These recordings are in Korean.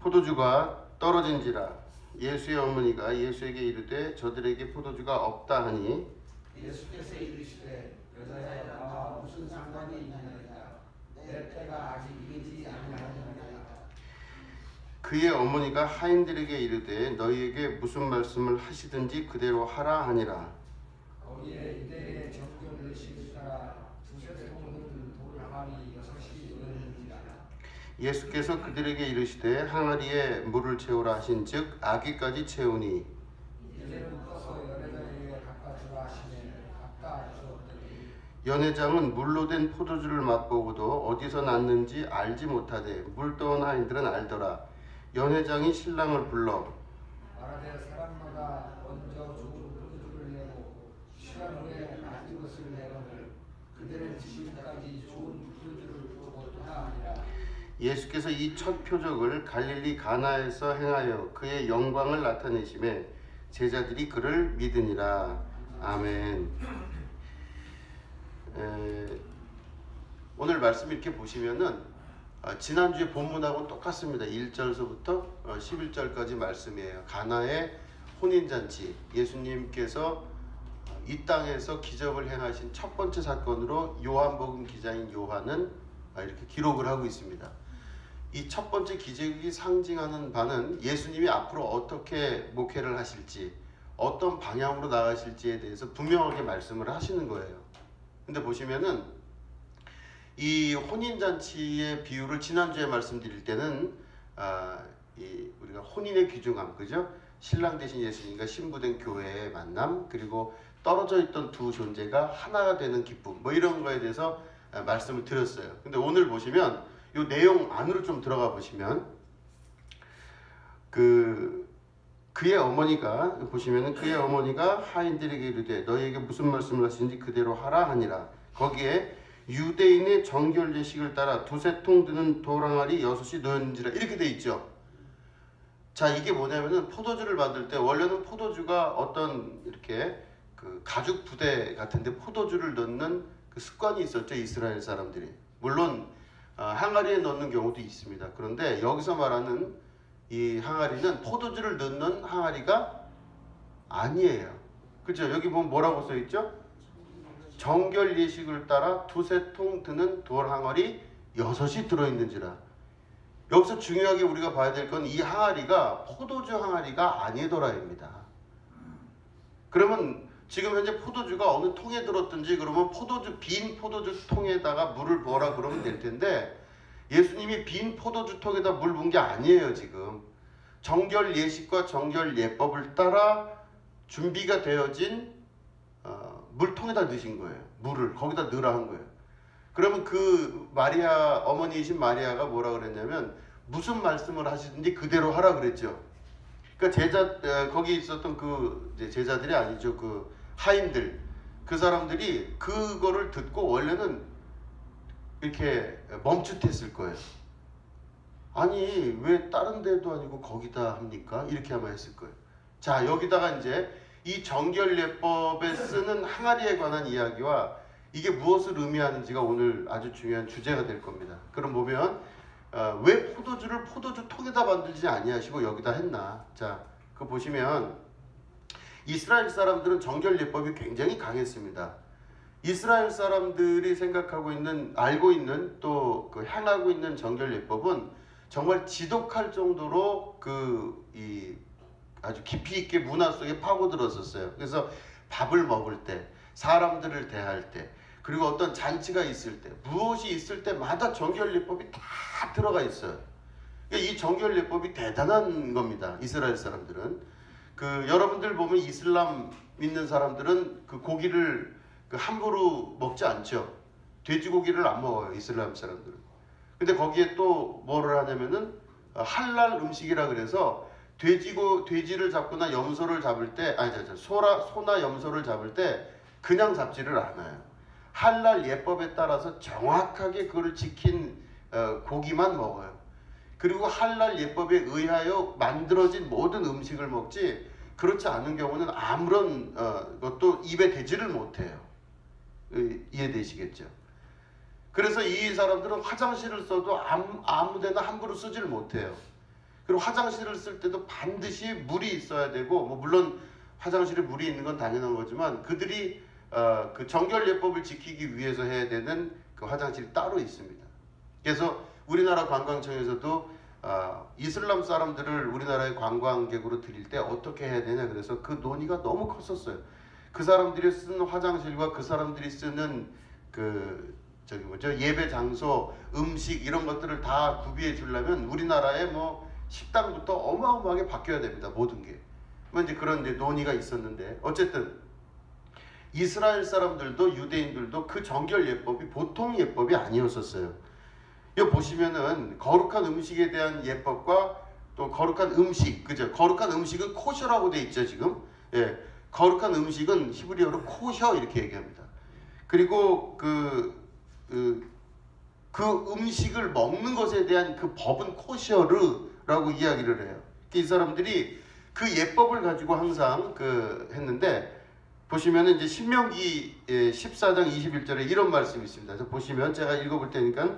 포도주가 떨어진지라. 예수의 어머니가 예수에게 이르되 저들에게 포도주가 없다 하니 예수께서 이르시되 여자야 나와 무슨 상관이 있느냐 내 때가 아직 이르지 아니하느니라. 그의 어머니가 하인들에게 이르되 너희에게 무슨 말씀을 하시든지 그대로 하라 하니라. 거기에 이대의 정결을 시키라 두세 통은 돌 항아리 6이 이르는지라. 예수께서 그들에게 이르시되 항아리에 물을 채우라 하신즉 아기까지 채우니 이제는 떠서 연회장에게 갖다 주라 하시매 갖다 주었더니 연회장은 물로 된 포도주를 맛보고도 어디서 났는지 알지 못하되 물 떠온 하인들은 알더라. 연회장이 신랑을 불러 말하되 사람마다 먼저 좋은 포도주를 내고 시간 후에 낮은 것을 내거늘 그들은 지금까지 좋은 포도주를 주었다 하니라. 예수께서 이 첫 표적을 갈릴리 가나에서 행하여 그의 영광을 나타내심에 제자들이 그를 믿으니라. 아멘. 오늘 말씀 이렇게 보시면은 지난주에 본문하고 똑같습니다. 1절서부터 11절까지 말씀이에요. 가나의 혼인잔치, 예수님께서 이 땅에서 기적을 행하신 첫 번째 사건으로 요한복음 기자인 요한은 이렇게 기록을 하고 있습니다. 이 첫 번째 기적이 상징하는 바는 예수님이 앞으로 어떻게 목회를 하실지, 어떤 방향으로 나가실지에 대해서 분명하게 말씀을 하시는 거예요. 근데 보시면은 이 혼인잔치의 비유를 지난주에 말씀드릴 때는 우리가 혼인의 귀중함, 그죠? 신랑 되신 예수님과 신부된 교회의 만남, 그리고 떨어져 있던 두 존재가 하나가 되는 기쁨, 뭐 이런 거에 대해서 말씀을 드렸어요. 근데 오늘 보시면 이 내용 안으로 좀 들어가 보시면 그의 어머니가 보시면은 그의 어머니가 하인들에게 이르되 너희에게 무슨 말씀을 하시는지 그대로 하라 하니라. 거기에 유대인의 정결 예식을 따라 두세 통 드는 돌항아리 6이 놓였는지라 이렇게 돼 있죠. 자, 이게 뭐냐면은 포도주를 만들 때 원래는 포도주가 어떤 이렇게 그 가죽 부대 같은데 포도주를 넣는 그 습관이 있었죠, 이스라엘 사람들이. 물론 항아리에 넣는 경우도 있습니다. 그런데 여기서 말하는 이 항아리는 포도주를 넣는 항아리가 아니에요. 그죠? 여기 보면 뭐라고 써 있죠? 정결 예식을 따라 두세 통 드는 돌 항아리 6이 들어있는지라. 여기서 중요하게 우리가 봐야 될 건 이 항아리가 포도주 항아리가 아니더라입니다. 그러면 지금 현재 포도주가 어느 통에 들었든지 그러면 빈 포도주 통에다가 물을 부어라 그러면 될 텐데 예수님이 빈 포도주 통에다 물 부은 게 아니에요. 지금 정결 예식과 정결 예법을 따라 준비가 되어진 물통에다 넣으신 거예요. 물을 거기다 넣으라 한 거예요. 그러면 그 마리아 어머니이신 마리아가 뭐라 그랬냐면 무슨 말씀을 하시든지 그대로 하라 그랬죠. 그러니까 거기 있었던 그 제자들이 아니죠. 그 하인들, 그 사람들이 그거를 듣고 원래는 이렇게 멈칫했을 거예요. 아니 왜 다른 데도 아니고 거기다 합니까? 이렇게 아마 했을 거예요. 자, 여기다가 이제 이 정결예법에 쓰는 항아리에 관한 이야기와 이게 무엇을 의미하는지가 오늘 아주 중요한 주제가 될 겁니다. 그럼 보면 왜 포도주를 포도주 통에다 만들지 아니하시고 여기다 했나? 자, 그거 보시면 이스라엘 사람들은 정결예법이 굉장히 강했습니다. 이스라엘 사람들이 알고 있는 또 그 행하고 있는 정결예법은 정말 지독할 정도로 아주 깊이 있게 문화 속에 파고들었었어요. 그래서 밥을 먹을 때, 사람들을 대할 때, 그리고 어떤 잔치가 있을 때, 무엇이 있을 때마다 정결예법이 다 들어가 있어요. 그러니까 이 정결예법이 대단한 겁니다. 이스라엘 사람들은. 여러분들 보면 이슬람 믿는 사람들은 그 고기를 함부로 먹지 않죠. 돼지고기를 안 먹어요. 이슬람 사람들은. 근데 거기에 또 뭐를 하냐면은 할랄 음식이라 그래서 돼지를 잡거나 염소를 잡을 때, 소나 염소를 잡을 때 그냥 잡지를 않아요. 할랄 예법에 따라서 정확하게 그걸 지킨 고기만 먹어요. 그리고 할랄 예법에 의하여 만들어진 모든 음식을 먹지 그렇지 않은 경우는 아무런 것도 입에 대지를 못해요. 이해되시겠죠? 그래서 이 사람들은 화장실을 써도 아무데나 함부로 쓰지를 못해요. 그리고 화장실을 쓸 때도 반드시 물이 있어야 되고, 뭐 물론 화장실에 물이 있는 건 당연한 거지만 그들이 그 정결 예법을 지키기 위해서 해야 되는 그 화장실이 따로 있습니다. 그래서 우리나라 관광청에서도 이슬람 사람들을 우리나라의 관광객으로 들일 때 어떻게 해야 되냐, 그래서 그 논의가 너무 컸었어요. 그 사람들이 쓰는 화장실과 그 사람들이 쓰는 예배 장소, 음식 이런 것들을 다 구비해 주려면 우리나라의 뭐 식당부터 어마어마하게 바뀌어야 됩니다. 모든 게. 뭐 이제 그런 이제 논의가 있었는데, 어쨌든 이스라엘 사람들도 유대인들도 그 정결 예법이 보통 예법이 아니었었어요. 여기 보시면은 거룩한 음식에 대한 예법과 또 거룩한 음식, 그죠? 거룩한 음식은 코셔라고 돼 있죠, 지금. 예. 거룩한 음식은 히브리어로 코셔 이렇게 얘기합니다. 그리고 그 음식을 먹는 것에 대한 그 법은 코셔르라고 이야기를 해요. 이 사람들이 그 예법을 가지고 항상 했는데, 보시면은 이제 신명기 14장 21절에 이런 말씀이 있습니다. 그래서 보시면 제가 읽어볼 테니까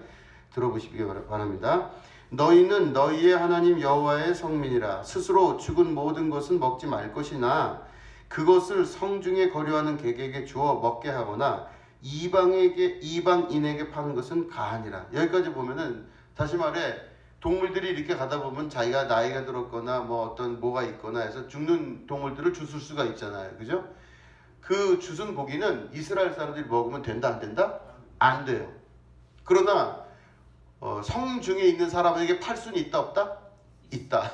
들어보시기 바랍니다. 너희는 너희의 하나님 여호와의 성민이라. 스스로 죽은 모든 것은 먹지 말 것이나 그것을 성중에 거류하는 객에게 주어 먹게 하거나 이방인에게 파는 것은 가하니라. 여기까지 보면은 다시 말해 동물들이 이렇게 가다 보면 자기가 나이가 들었거나 뭐 어떤 뭐가 있거나 해서 죽는 동물들을 주술 수가 있잖아요, 그죠? 그 주순 고기는 이스라엘 사람들이 먹으면 된다 안 된다? 안 돼요. 그러나 성중에 있는 사람에게 팔 수는 있다 없다? 있다.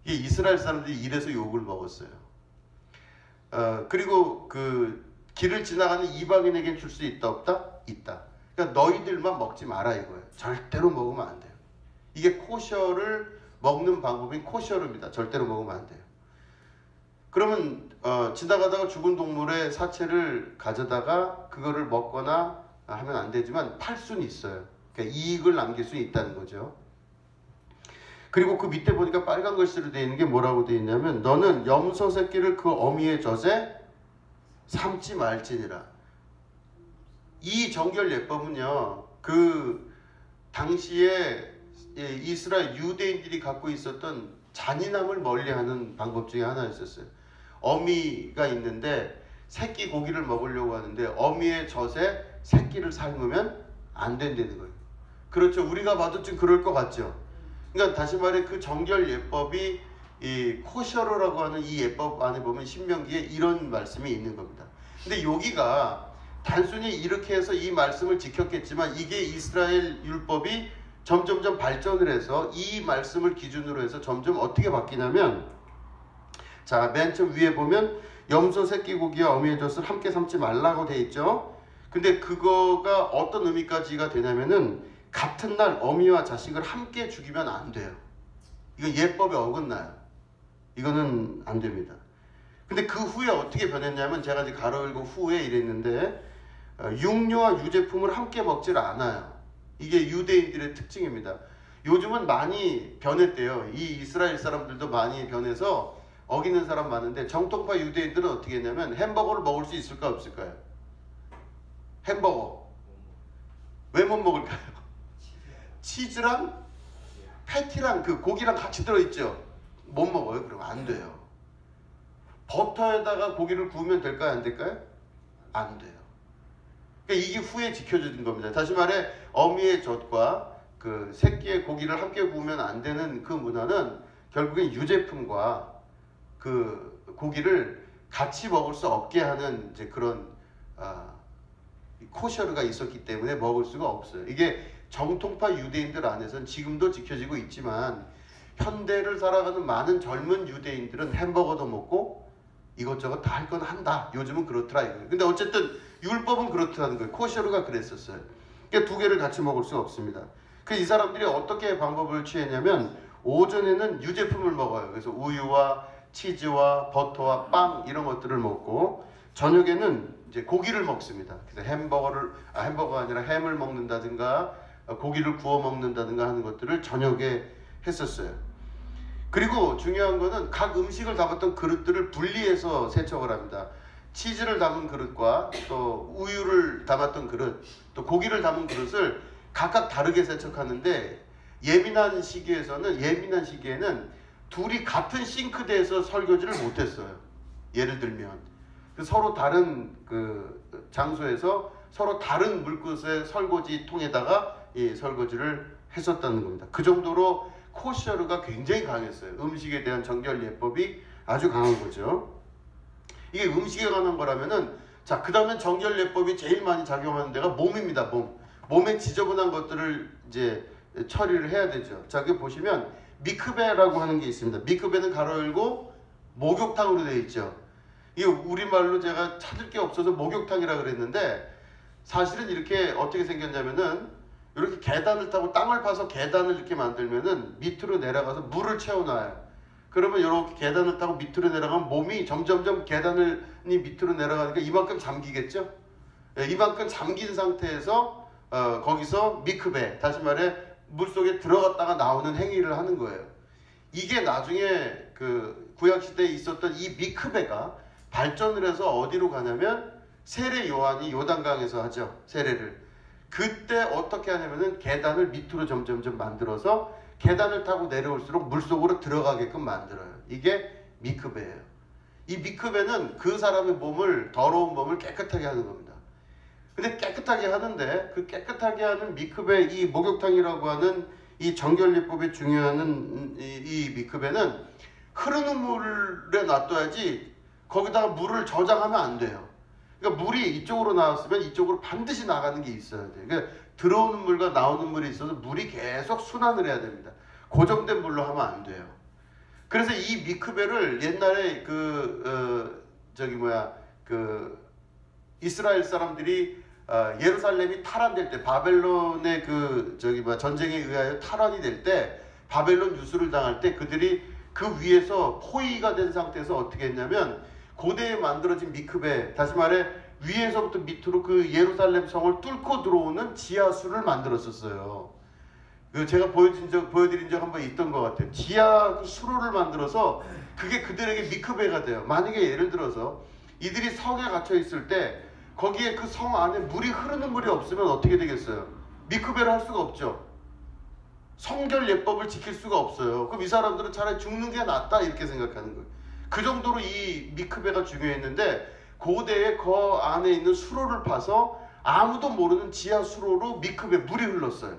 이게 이스라엘 사람들이 이래서 욕을 먹었어요. 그리고 그 길을 지나가는 이방인에게 줄 수 있다 없다? 있다. 그러니까 너희들만 먹지 마라 이거예요. 절대로 먹으면 안 돼요. 이게 코셔를 먹는 방법인 코셔르입니다. 절대로 먹으면 안 돼요. 그러면 지나가다가 죽은 동물의 사체를 가져다가 그거를 먹거나 하면 안 되지만 팔 수는 있어요. 그러니까 이익을 남길 수 있다는 거죠. 그리고 그 밑에 보니까 빨간 글씨로 되어 있는 게 뭐라고 되어 있냐면, 너는 염소 새끼를 그 어미의 젖에 삶지 말지니라. 이 정결 예법은요, 그 당시에 이스라엘 유대인들이 갖고 있었던 잔인함을 멀리하는 방법 중에 하나였었어요. 어미가 있는데 새끼 고기를 먹으려고 하는데 어미의 젖에 새끼를 삶으면 안 된다는 거예요. 그렇죠. 우리가 봐도 좀 그럴 것 같죠. 그러니까 다시 말해 그 정결 예법이 이 코셔르라고 하는 이 예법 안에 보면 신명기에 이런 말씀이 있는 겁니다. 근데 여기가 단순히 이렇게 해서 이 말씀을 지켰겠지만 이게 이스라엘 율법이 점점점 발전을 해서 이 말씀을 기준으로 해서 점점 어떻게 바뀌냐면, 자, 맨 처음 위에 보면 염소 새끼 고기와 어미의 젖을 함께 삶지 말라고 돼 있죠. 근데 그거가 어떤 의미까지가 되냐면은 같은 날 어미와 자식을 함께 죽이면 안 돼요. 이건 예법에 어긋나요. 이거는 안 됩니다. 근데 그 후에 어떻게 변했냐면, 제가 이제 가로열고 후에 이랬는데 육류와 유제품을 함께 먹질 않아요. 이게 유대인들의 특징입니다. 요즘은 많이 변했대요. 이 이스라엘 사람들도 많이 변해서 어기는 사람 많은데, 정통파 유대인들은 어떻게 했냐면 햄버거를 먹을 수 있을까 없을까요? 햄버거 왜 못 먹을까요? 치즈랑 패티랑 그 고기랑 같이 들어있죠. 못 먹어요. 그럼 안 돼요. 버터에다가 고기를 구우면 될까요? 안 될까요? 안 돼요. 그러니까 이게 후에 지켜진 겁니다. 다시 말해 어미의 젖과 그 새끼의 고기를 함께 구우면 안 되는 그 문화는 결국엔 유제품과 그 고기를 같이 먹을 수 없게 하는 이제 그런 코셔르가 있었기 때문에 먹을 수가 없어요. 이게 정통파 유대인들 안에서는 지금도 지켜지고 있지만 현대를 살아가는 많은 젊은 유대인들은 햄버거도 먹고 이것저것 다 할 건 한다. 요즘은 그렇더라 이거예요. 근데 어쨌든 율법은 그렇다는 거예요. 코셔르가 그랬었어요. 그러니까 두 개를 같이 먹을 수가 없습니다. 그래서 이 사람들이 어떻게 방법을 취했냐면, 오전에는 유제품을 먹어요. 그래서 우유와 치즈와 버터와 빵 이런 것들을 먹고, 저녁에는 이제 고기를 먹습니다. 그래서 햄버거가 아니라 햄을 먹는다든가 고기를 구워 먹는다든가 하는 것들을 저녁에 했었어요. 그리고 중요한 거는 각 음식을 담았던 그릇들을 분리해서 세척을 합니다. 치즈를 담은 그릇과 또 우유를 담았던 그릇, 또 고기를 담은 그릇을 각각 다르게 세척하는데, 예민한 시기에는 둘이 같은 싱크대에서 설거지를 못했어요. 예를 들면 서로 다른 그 장소에서 서로 다른 물그릇의 설거지 통에다가 이 설거지를 했었다는 겁니다. 그 정도로 코셔르가 굉장히 강했어요. 음식에 대한 정결 예법이 아주 강한 거죠. 이게 음식에 관한 거라면은, 자, 그 다음에 정결 예법이 제일 많이 작용하는 데가 몸입니다. 몸에 지저분한 것들을 이제 처리를 해야 되죠. 자, 여기 보시면 미크베라고 하는 게 있습니다. 미크베는 가로 열고 목욕탕으로 되어 있죠. 이게 우리말로 제가 찾을 게 없어서 목욕탕이라 그랬는데, 사실은 이렇게 어떻게 생겼냐면은 이렇게 계단을 타고 땅을 파서 계단을 이렇게 만들면은 밑으로 내려가서 물을 채워놔요. 그러면 이렇게 계단을 타고 밑으로 내려가면 몸이 점점점 계단을 밑으로 내려가니까 이만큼 잠기겠죠. 이만큼 잠긴 상태에서 거기서 미크베, 다시 말해 물속에 들어갔다가 나오는 행위를 하는 거예요. 이게 나중에 그 구약시대에 있었던 이 미크베가 발전을 해서 어디로 가냐면 세례 요한이 요단강에서 하죠. 세례를. 그때 어떻게 하냐면은 계단을 밑으로 점점점 만들어서 계단을 타고 내려올수록 물속으로 들어가게끔 만들어요. 이게 미크베예요. 이 미크베는 그 사람의 몸을, 더러운 몸을 깨끗하게 하는 겁니다. 근데 깨끗하게 하는데 그 깨끗하게 하는 미크베, 이 목욕탕이라고 하는 이 정결예법에 중요한 이 미크베는 흐르는 물에 놔둬야지 거기다가 물을 저장하면 안 돼요. 그러니까 물이 이쪽으로 나왔으면 이쪽으로 반드시 나가는 게 있어야 돼요. 그러니까 들어오는 물과 나오는 물이 있어서 물이 계속 순환을 해야 됩니다. 고정된 물로 하면 안 돼요. 그래서 이 미크베를 옛날에 이스라엘 사람들이 예루살렘이 탈환될 때, 바벨론의 전쟁에 의하여 탈환이 될 때, 바벨론 유수를 당할 때 그들이 그 위에서 포위가 된 상태에서 어떻게 했냐면 고대에 만들어진 미크베, 다시 말해 위에서부터 밑으로 그 예루살렘 성을 뚫고 들어오는 지하수를 만들었었어요. 제가 보여드린 적 한 번 있던 것 같아요. 지하 수로를 만들어서 그게 그들에게 미크베가 돼요. 만약에 예를 들어서 이들이 성에 갇혀 있을 때 거기에 그 성 안에 물이 흐르는 물이 없으면 어떻게 되겠어요? 미크베를 할 수가 없죠. 성결 예법을 지킬 수가 없어요. 그럼 이 사람들은 차라리 죽는 게 낫다 이렇게 생각하는 거예요. 그 정도로 이 미크베가 중요했는데 고대에 그 안에 있는 수로를 파서 아무도 모르는 지하 수로로 미크베 물이 흘렀어요.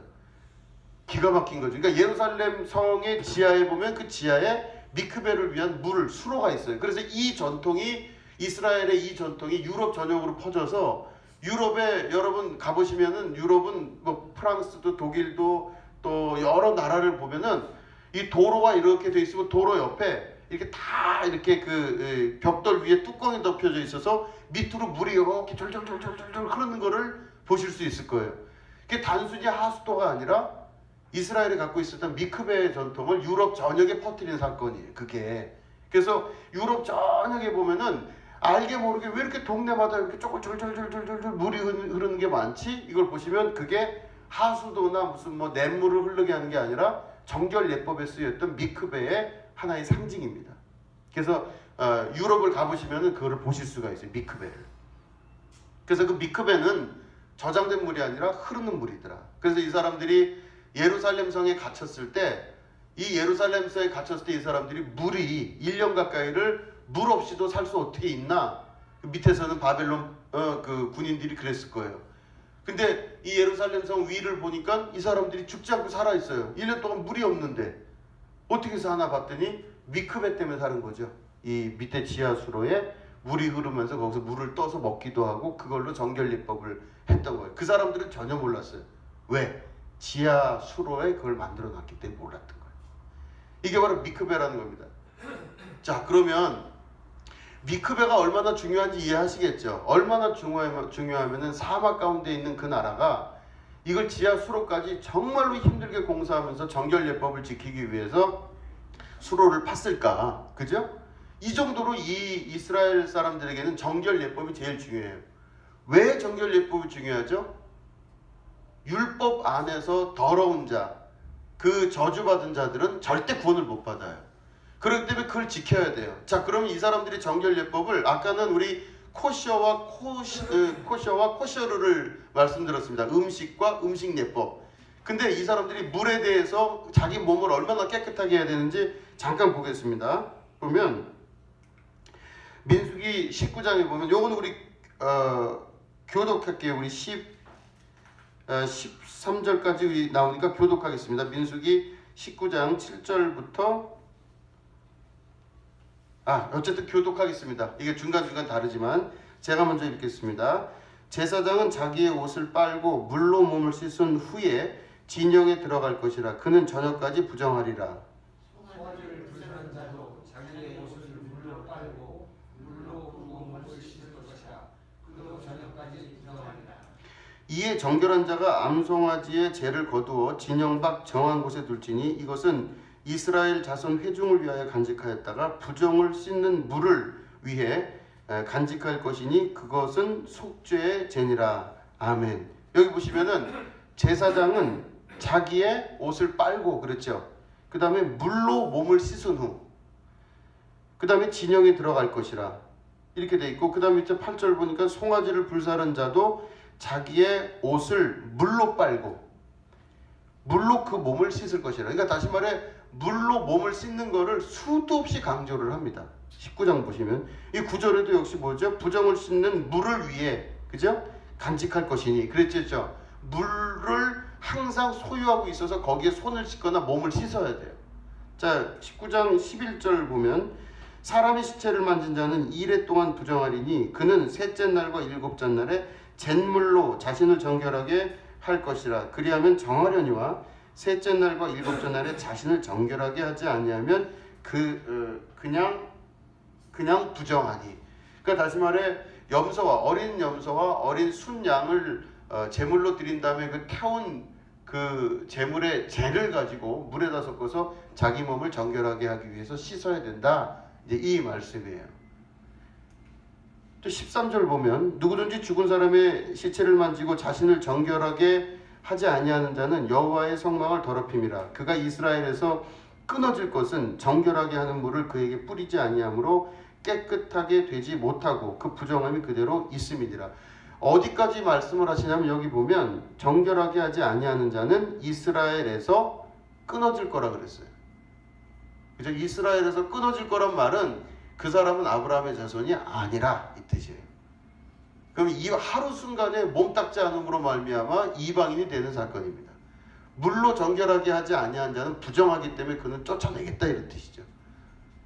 기가 막힌 거죠. 그러니까 예루살렘 성의 지하에 보면 그 지하에 미크베를 위한 수로가 있어요. 그래서 이스라엘의 이 전통이 유럽 전역으로 퍼져서 유럽에 여러분 가보시면은 유럽은 뭐 프랑스도 독일도 또 여러 나라를 보면은 이 도로가 이렇게 돼 있으면 도로 옆에 이렇게 다 이렇게 그 벽돌 위에 뚜껑이 덮여져 있어서 밑으로 물이 이렇게 졸졸졸졸졸 흐르는 거를 보실 수 있을 거예요. 그게 단순히 하수도가 아니라 이스라엘이 갖고 있었던 미크베의 전통을 유럽 전역에 퍼뜨린 사건이에요. 그게. 그래서 유럽 전역에 보면은 알게 모르게 왜 이렇게 동네마다 이렇게 졸졸졸졸졸 물이 흐르는 게 많지? 이걸 보시면 그게 하수도나 무슨 뭐 냇물을 흐르게 하는 게 아니라 정결 예법에 쓰였던 미크베의 하나의 상징입니다. 그래서 유럽을 가보시면 그거를 보실 수가 있어요. 미크베를. 그래서 그 미크베는 저장된 물이 아니라 흐르는 물이더라. 그래서 이 사람들이 예루살렘 성에 갇혔을 때 이 예루살렘 성에 갇혔을 때 이 사람들이 물이 1년 가까이를 물 없이도 살 수 어떻게 있나? 밑에서는 바벨론 그 군인들이 그랬을 거예요. 근데 이 예루살렘 성 위를 보니까 이 사람들이 죽지 않고 살아 있어요. 1년 동안 물이 없는데 어떻게 사나 봤더니 미크베 때문에 사는 거죠. 이 밑에 지하수로에 물이 흐르면서 거기서 물을 떠서 먹기도 하고 그걸로 정결예법을 했던 거예요. 그 사람들은 전혀 몰랐어요. 왜? 지하수로에 그걸 만들어 놨기 때문에 몰랐던 거예요. 이게 바로 미크베라는 겁니다. 자, 그러면 미크베가 얼마나 중요한지 이해하시겠죠? 얼마나 중요하면은 사막 가운데 있는 그 나라가 이걸 지하수로까지 정말로 힘들게 공사하면서 정결예법을 지키기 위해서 수로를 팠을까? 그죠? 이 정도로 이 이스라엘 사람들에게는 정결예법이 제일 중요해요. 왜 정결예법이 중요하죠? 율법 안에서 더러운 자, 그 저주받은 자들은 절대 구원을 못 받아요. 그렇기 때문에 그걸 지켜야 돼요. 자, 그러면 이 사람들이 정결예법을, 아까는 우리 코셔와 코셔르를 말씀드렸습니다. 음식과 음식예법. 근데 이 사람들이 물에 대해서 자기 몸을 얼마나 깨끗하게 해야 되는지 잠깐 보겠습니다. 보면 민수기 19장에 보면 요거는 우리 교독할게요. 우리 13절까지 나오니까 교독하겠습니다. 민수기 19장 7절부터 어쨌든 교독하겠습니다. 이게 중간중간 다르지만 제가 먼저 읽겠습니다. 제사장은 자기의 옷을 빨고 물로 몸을 씻은 후에 진영에 들어갈 것이라. 그는 저녁까지 부정하리라. 송아지를 불사는 자도 자기의 옷을 물로 빨고 물로 몸을 씻을 것이라. 그도 저녁까지 부정하리라. 이에 정결한 자가 암송아지의 죄를 거두어 진영 밖 정한 곳에 둘지니 이것은 이스라엘 자손 회중을 위하여 간직하였다가 부정을 씻는 물을 위해 간직할 것이니 그것은 속죄의 죄니라. 아멘. 여기 보시면은 제사장은 자기의 옷을 빨고 그랬죠. 그 다음에 물로 몸을 씻은 후 그 다음에 진영에 들어갈 것이라 이렇게 돼 있고, 그 다음에 밑에 8절 보니까 송아지를 불사른 자도 자기의 옷을 물로 빨고 물로 그 몸을 씻을 것이라. 그러니까 다시 말해 물로 몸을 씻는 거를 수도 없이 강조를 합니다. 19장 보시면 이 9절에도 역시 뭐죠? 부정을 씻는 물을 위해 그죠? 간직할 것이니 그랬죠. 물을 항상 소유하고 있어서 거기에 손을 씻거나 몸을 씻어야 돼요. 자, 19장 11절 보면 사람이 시체를 만진 자는 이레 동안 부정하리니 그는 셋째 날과 일곱째 날에 잿물로 자신을 정결하게 할 것이라. 그리하면 정하려니와 셋째 날과 일곱째 날에 자신을 정결하게 하지 아니하면 그냥 부정하니. 그러니까 다시 말해 어린 염소와 어린 순양을 제물로 드린 다음에 그 태운 그 제물의 재를 가지고 물에다 섞어서 자기 몸을 정결하게 하기 위해서 씻어야 된다. 이제 이 말씀이에요. 또 13절 보면 누구든지 죽은 사람의 시체를 만지고 자신을 정결하게 하지 아니하는 자는 여호와의 성막을 더럽힘이라. 그가 이스라엘에서 끊어질 것은 정결하게 하는 물을 그에게 뿌리지 아니하므로 깨끗하게 되지 못하고 그 부정함이 그대로 있음이니라. 어디까지 말씀을 하시냐면 여기 보면 정결하게 하지 아니하는 자는 이스라엘에서 끊어질 거라 그랬어요. 그죠? 이스라엘에서 끊어질 거란 말은 그 사람은 아브라함의 자손이 아니라 이 뜻이에요. 그럼 이 하루 순간에 몸 닦지 않음으로 말미암아 이방인이 되는 사건입니다. 물로 정결하게 하지 아니한 자는 부정하기 때문에 그는 쫓아내겠다 이런 뜻이죠.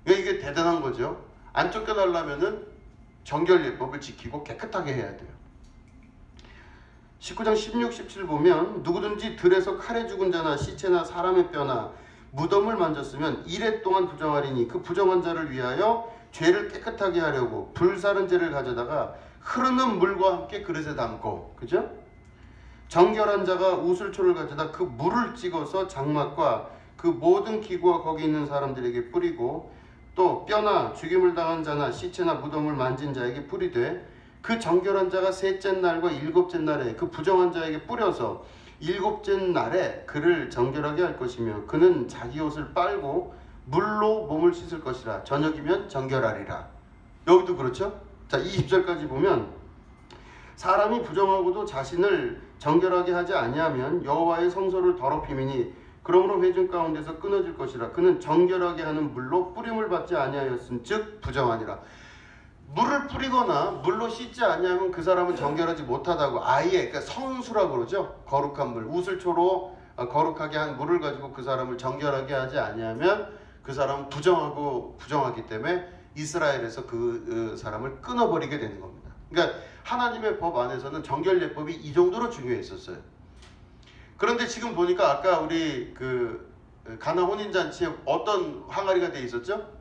그러니까 이게 대단한 거죠. 안 쫓겨나려면은 정결 예법을 지키고 깨끗하게 해야 돼요. 19장 16, 17 보면 누구든지 들에서 칼에 죽은 자나 시체나 사람의 뼈나 무덤을 만졌으면 이레 동안 부정하리니 그 부정한 자를 위하여 죄를 깨끗하게 하려고 불사른 죄를 가져다가 흐르는 물과 함께 그릇에 담고, 그죠? 정결한 자가 우슬초를 가져다 그 물을 찍어서 장막과 그 모든 기구와 거기 있는 사람들에게 뿌리고 또 뼈나 죽임을 당한 자나 시체나 무덤을 만진 자에게 뿌리되 그 정결한 자가 셋째 날과 일곱째 날에 그 부정한 자에게 뿌려서 일곱째 날에 그를 정결하게 할 것이며 그는 자기 옷을 빨고 물로 몸을 씻을 것이라. 저녁이면 정결하리라. 여기도 그렇죠. 자, 20절까지 보면 사람이 부정하고도 자신을 정결하게 하지 아니하면 여호와의 성소를 더럽힘이니 그러므로 회중 가운데서 끊어질 것이라. 그는 정결하게 하는 물로 뿌림을 받지 아니하였은즉 부정하니라. 물을 뿌리거나 물로 씻지 아니하면 그 사람은 정결하지 못하다고. 아예 그러니까 성수라고 그러죠. 거룩한 물, 우슬초로 거룩하게 한 물을 가지고 그 사람을 정결하게 하지 아니하면 그 사람은 부정하기 때문에 이스라엘에서 그 사람을 끊어버리게 되는 겁니다. 그러니까 하나님의 법 안에서는 정결 예법이 이 정도로 중요했었어요. 그런데 지금 보니까 아까 우리 그 가나 혼인잔치에 어떤 항아리가 돼 있었죠?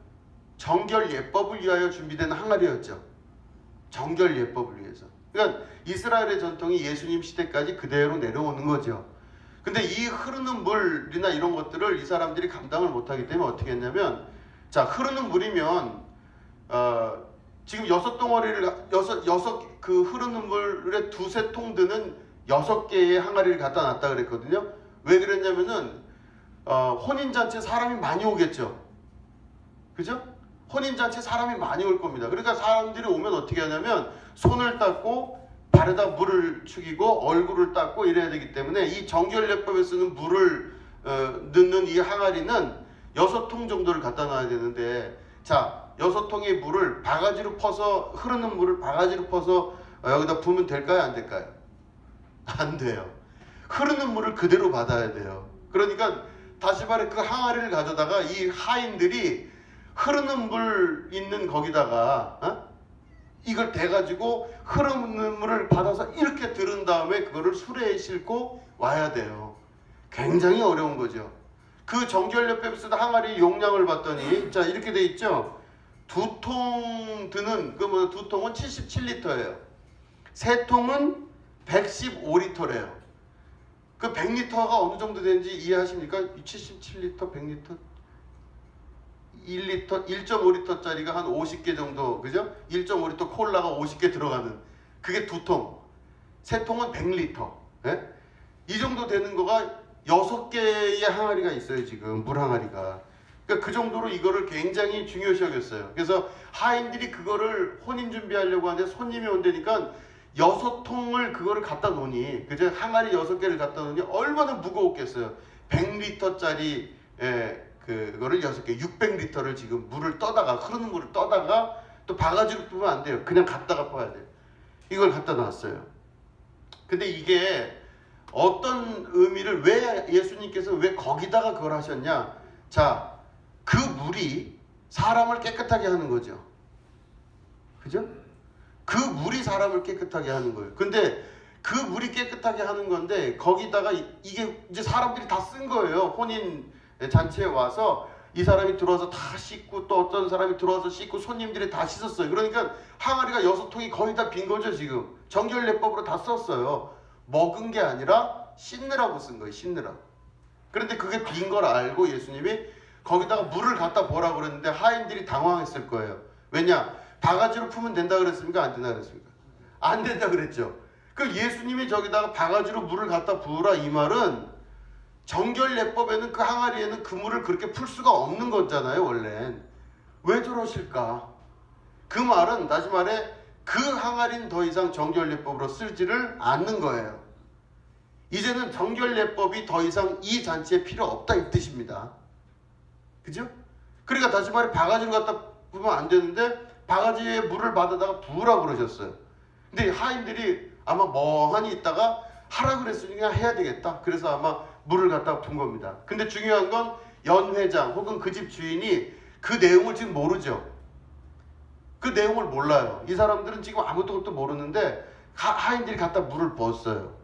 정결 예법을 위하여 준비된 항아리였죠. 정결 예법을 위해서. 그러니까 이스라엘의 전통이 예수님 시대까지 그대로 내려오는 거죠. 근데 이 흐르는 물이나 이런 것들을 이 사람들이 감당을 못하기 때문에 어떻게 했냐면, 자, 흐르는 물이면 지금 6덩어리를 그 흐르는 물에 2-3통 드는 6개의 항아리를 갖다 놨다 그랬거든요. 왜 그랬냐면은 혼인잔치에 사람이 많이 오겠죠. 그죠? 혼인잔치에 사람이 많이 올 겁니다. 그러니까 사람들이 오면 어떻게 하냐면 손을 닦고 발에다 물을 축이고 얼굴을 닦고 이래야 되기 때문에 이 정결례법에 쓰는 물을 넣는 이 항아리는 6통 정도를 갖다 놔야 되는데, 자 6통의 물을 바가지로 퍼서, 흐르는 물을 바가지로 퍼서 여기다 부으면 될까요? 안 될까요? 안 돼요. 흐르는 물을 그대로 받아야 돼요. 그러니까 다시 말해 그 항아리를 가져다가 이 하인들이 흐르는 물 있는 거기다가 이걸 대가지고 흐르는 물을 받아서 이렇게 들은 다음에 그거를 수레에 싣고 와야 돼요. 굉장히 어려운 거죠. 그 정결례법에 쓰는 항아리 용량을 봤더니, 자 이렇게 돼 있죠. 2통 드는 그 2통은 77리터예요. 3통은 115리터래요. 그 100리터가 어느 정도 되는지 이해하십니까? 77리터, 100리터, 1리터, 1.5리터짜리가 한 50개 정도, 그죠? 1.5리터 콜라가 50개 들어가는, 그게 2통. 3통은 100리터. 예? 이 정도 되는 거가 6개의 항아리가 있어요, 지금 물 항아리가. 그러니까 그 정도로 이거를 굉장히 중요시 여겼어요. 그래서 하인들이 그거를 혼인 준비하려고 하는데 손님이 온다니까 6통을 그거를 갖다 놓으니, 그죠? 항아리 6개를 갖다 놓으니 얼마나 무거웠겠어요. 100리터짜리 그거를 6개, 600리터를 지금 물을 떠다가, 흐르는 물을 떠다가 또 바가지로 뿌면 안 돼요. 그냥 갖다가 퍼야 돼요. 이걸 갖다 놨어요. 근데 이게 어떤 의미를, 왜 예수님께서 왜 거기다가 그걸 하셨냐? 자, 그 물이 사람을 깨끗하게 하는 거죠. 그죠? 그 물이 사람을 깨끗하게 하는 거예요. 근데 그 물이 깨끗하게 하는 건데 거기다가 이게 이제 사람들이 다 쓴 거예요. 혼인 잔치에 와서 이 사람이 들어와서 다 씻고, 또 어떤 사람이 들어와서 씻고, 손님들이 다 씻었어요. 그러니까 항아리가 6통이 거의 다 빈 거죠. 지금 정결례법으로 다 썼어요. 먹은 게 아니라 씻느라고 쓴 거예요. 씻느라고. 그런데 그게 빈 걸 알고 예수님이 거기다가 물을 갖다 보라고 그랬는데 하인들이 당황했을 거예요. 왜냐? 바가지로 풀면 된다 그랬습니까? 안 된다 그랬습니까? 안 된다 그랬죠. 그 예수님이 저기다가 바가지로 물을 갖다 부으라 이 말은, 정결례법에는 그 항아리에는 그 물을 그렇게 풀 수가 없는 거잖아요. 원래는. 왜 저러실까? 그 말은 다시 말해 그 항아리는 더 이상 정결례법으로 쓰지를 않는 거예요. 이제는 정결례법이 더 이상 이 잔치에 필요 없다 이 뜻입니다. 그죠? 그러니까 다시 말해 바가지로 갖다 부으면 안 되는데 바가지에 물을 받아다가 부으라고 그러셨어요. 근데 하인들이 아마 멍하니 있다가 하라 그랬으니까 해야 되겠다. 그래서 아마 물을 갖다가 분 겁니다. 근데 중요한 건 연회장 혹은 그 집 주인이 그 내용을 지금 모르죠. 그 내용을 몰라요. 이 사람들은 지금 아무것도 모르는데 하인들이 갖다 물을 부었어요.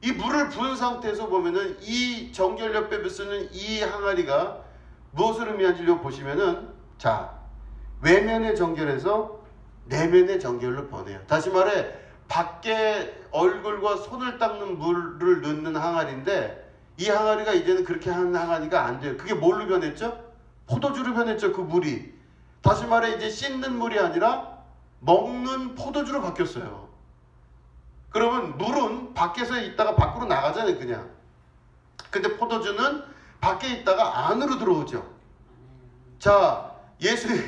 이 물을 부은 상태에서 보면은 이 정결례법에 쓰는 이 항아리가 무엇을 의미하는지 보시면은, 자, 외면의 정결에서 내면의 정결로 보내요. 다시 말해 밖에 얼굴과 손을 닦는 물을 넣는 항아리인데 이 항아리가 이제는 그렇게 하는 항아리가 안 돼요. 그게 뭘로 변했죠? 포도주로 변했죠. 그 물이. 다시 말해 이제 씻는 물이 아니라 먹는 포도주로 바뀌었어요. 그러면 물은 밖에서 있다가 밖으로 나가잖아요. 그냥. 근데 포도주는 밖에 있다가 안으로 들어오죠. 자,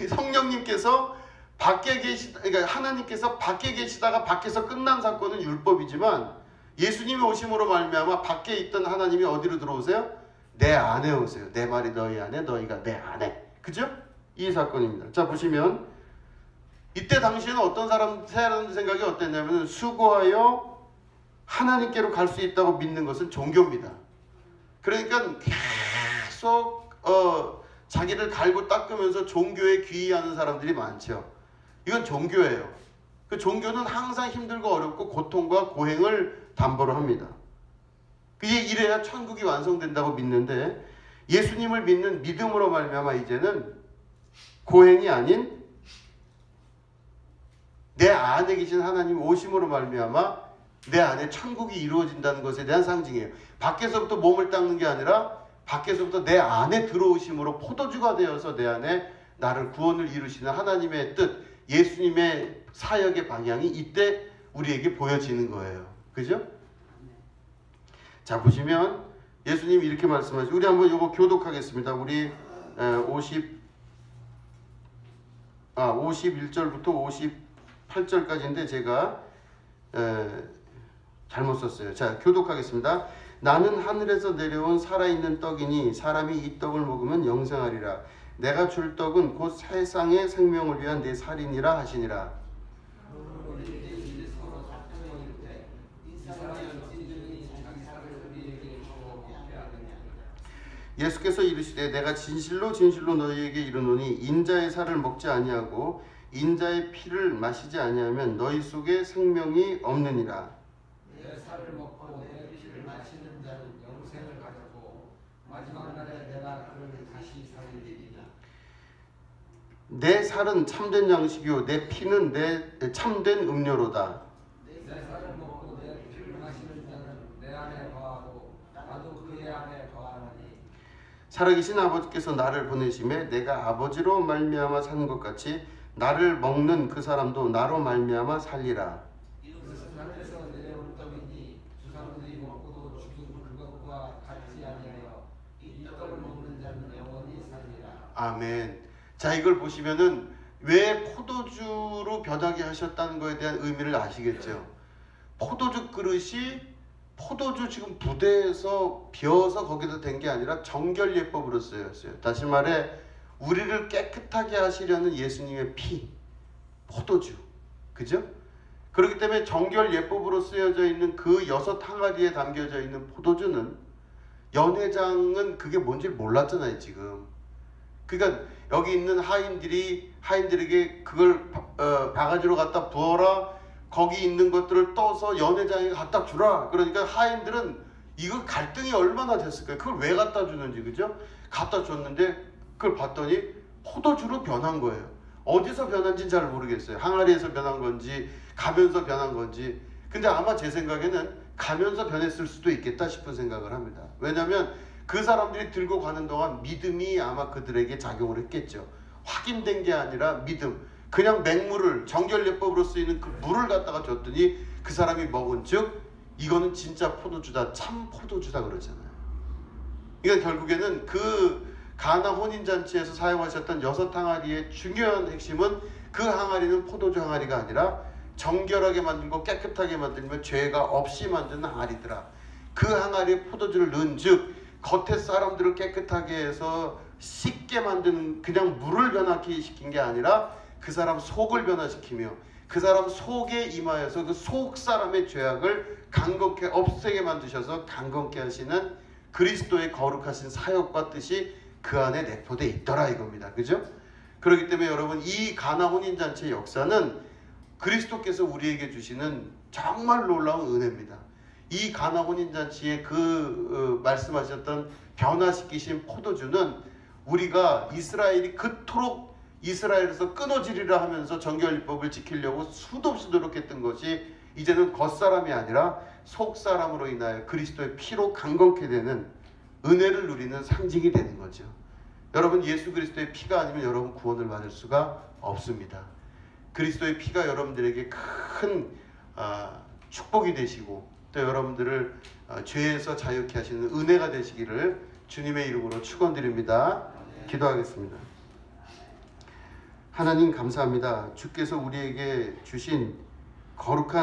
성령님께서 밖에 그러니까 하나님께서 밖에 계시다가 밖에서 끝난 사건은 율법이지만 예수님이 오심으로 말미암아 밖에 있던 하나님이 어디로 들어오세요? 내 안에 오세요. 내 말이 너희 안에, 너희가 내 안에. 그죠? 이 사건입니다. 자, 보시면 이때 당시에는 어떤 사람 생각이 어땠냐면 수고하여 하나님께로 갈 수 있다고 믿는 것은 종교입니다. 그러니까 계속 자기를 갈고 닦으면서 종교에 귀의하는 사람들이 많죠. 이건 종교예요. 그 종교는 항상 힘들고 어렵고 고통과 고행을 담보로 합니다. 이래야 천국이 완성된다고 믿는데 예수님을 믿는 믿음으로 말미암아 이제는 고행이 아닌 내 안에 계신 하나님 오심으로 말미암아 내 안에 천국이 이루어진다는 것에 대한 상징이에요. 밖에서부터 몸을 닦는 게 아니라 밖에서부터 내 안에 들어오심으로 포도주가 되어서 내 안에 나를 구원을 이루시는 하나님의 뜻, 예수님의 사역의 방향이 이때 우리에게 보여지는 거예요. 그죠? 자, 보시면 예수님이 이렇게 말씀하시죠. 우리 한번 이거 교독하겠습니다. 우리 51절부터 58절까지인데 제가 잘못 썼어요. 자, 교독하겠습니다. 나는 하늘에서 내려온 살아있는 떡이니 사람이 이 떡을 먹으면 영생하리라. 내가 줄 떡은 곧 세상의 생명을 위한 내 살이니라 하시니라. 예수께서 이르시되 내가 진실로 진실로 너희에게 이르노니 인자의 살을 먹지 아니하고 인자의 피를 마시지 아니하면 너희 속에 생명이 없느니라. 내 살을 먹고 내 피를 마시는 자는 영생을 가졌고 마지막 날에 내가 그를 다시 살리리라. 내 살은 참된 양식이요 내 피는 내 참된 음료로다. 내 살을 먹고 내 피를 마시는 자는 내 안에 거하고 나도 그의 안에 거하나니. 살아계신 아버지께서 나를 보내심에 내가 아버지로 말미암아 사는 것 같이 나를 먹는 그 사람도 나로 말미암아 살리라. 이것은 하늘에서 내려온 떡이니 조상들이 먹고도 죽은 그것과 같지 아니하여 이 떡을 먹는 자는 영원히 살리라. 아멘. 자, 이걸 보시면은 왜 포도주로 변하게 하셨다는 거에 대한 의미를 아시겠죠? 포도주 그릇이 포도주 지금 부대에서 비어서 거기서 된 게 아니라 정결 예법으로 쓰였어요. 다시 말해 우리를 깨끗하게 하시려는 예수님의 피, 포도주, 그죠? 그렇기 때문에 정결 예법으로 쓰여져 있는 그 6 항아리에 담겨져 있는 포도주는 연회장은 그게 뭔지 몰랐잖아요 지금. 그러니까 여기 있는 하인들에게 그걸 바가지로 갖다 부어라. 거기 있는 것들을 떠서 연회장에 갖다 주라. 그러니까 하인들은 이거 갈등이 얼마나 됐을까요? 그걸 왜 갖다 주는지, 그죠? 갖다 줬는데 그걸 봤더니 포도주로 변한 거예요. 어디서 변한지는 잘 모르겠어요. 항아리에서 변한 건지 가면서 변한 건지. 근데 아마 제 생각에는 가면서 변했을 수도 있겠다 싶은 생각을 합니다. 왜냐하면 그 사람들이 들고 가는 동안 믿음이 아마 그들에게 작용을 했겠죠. 확인된 게 아니라 믿음. 그냥 맹물을 정결예법으로 쓰이는 그 물을 갖다가 줬더니 그 사람이 먹은 즉 이거는 진짜 포도주다, 참 포도주다 그러잖아요. 그러니까 결국에는 그 가나 혼인잔치에서 사용하셨던 6 항아리의 중요한 핵심은 그 항아리는 포도주 항아리가 아니라 정결하게 만들고 깨끗하게 만들면 죄가 없이 만드는 항아리더라. 그 항아리에 포도주를 넣은 즉 겉에 사람들을 깨끗하게 해서 씻게 만드는 그냥 물을 변화케 시킨 게 아니라 그 사람 속을 변화시키며 그 사람 속에 임하여서 그 속 사람의 죄악을 강건케 없애게 만드셔서 강건케 하시는 그리스도의 거룩하신 사역과 뜻이 그 안에 내포되어 있더라 이겁니다. 그죠? 그렇기 때문에 여러분 이 가나 혼인잔치의 역사는 그리스도께서 우리에게 주시는 정말 놀라운 은혜입니다. 이 가나 혼인잔치의 말씀하셨던 변화시키신 포도주는 우리가 이스라엘이 그토록 이스라엘에서 끊어지리라 하면서 정결율법을 지키려고 수도 없이 노력했던 것이 이제는 겉사람이 아니라 속사람으로 인하여 그리스도의 피로 강건케 되는 은혜를 누리는 상징이 되는 거죠. 여러분 예수 그리스도의 피가 아니면 여러분 구원을 받을 수가 없습니다. 그리스도의 피가 여러분들에게 큰 축복이 되시고 또 여러분들을 죄에서 자유케 하시는 은혜가 되시기를 주님의 이름으로 축원드립니다. 기도하겠습니다. 하나님 감사합니다. 주께서 우리에게 주신 거룩한